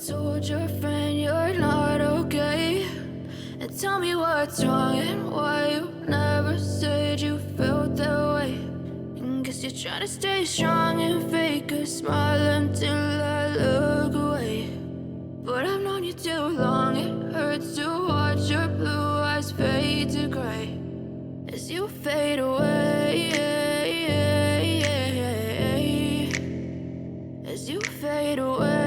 told your friend you're not okay, and tell me what's wrong and why you never said you felt that way. And guess you're trying to stay strong and fake a smile until I look away. But I've known you too long, it hurts to watch your blue eyes fade to gray as you fade away, as you fade away.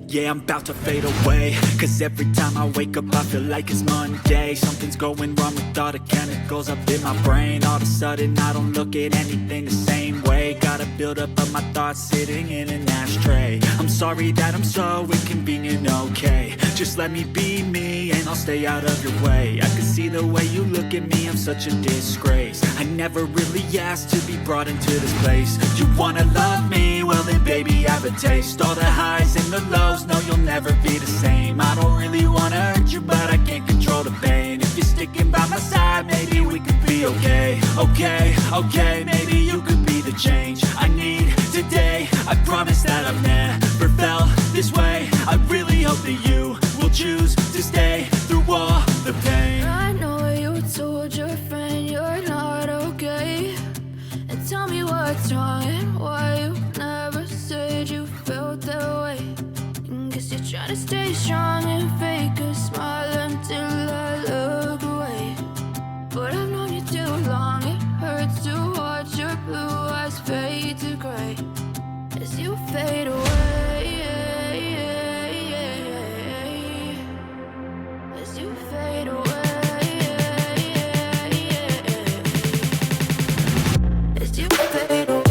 Yeah, I'm about to fade away, cause every time I wake up I feel like it's Monday. Something's going wrong with all the chemicals up in my brain. All of a sudden I don't look at anything the same way. Got a build up of my thoughts sitting in an ashtray. I'm sorry that I'm so inconvenient, okay. Just let me be me and I'll stay out of your way. I can see the way you look at me, I'm such a disgrace. I never really asked to be brought into this place. You wanna love me? Well then baby have a taste. All the highs and the lows, no you'll never be the same. I don't really wanna hurt you but I can't control the pain. If you're sticking by my side, maybe we could be okay. Okay, maybe you could be the change I need today. I promise that I've never felt this way. I really hope that you will choose to stay through all the pain. I know you told your friend you're not okay, and tell me what's wrong and why you never said you felt that way. And guess you're trying to stay strong and fake a smile until I look away. But I've known you too long, it hurts to watch your blue eyes fade to gray as you fade away, as you fade away. As you fade away.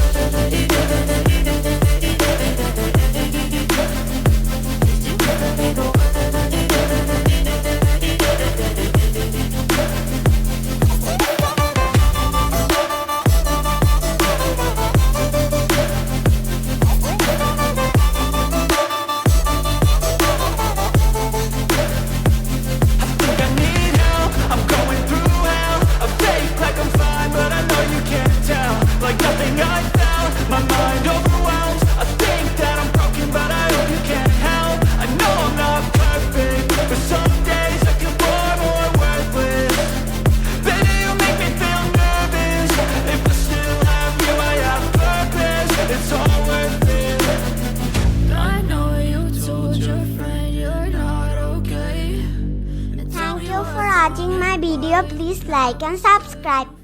Thank you for watching my video. Please like and subscribe.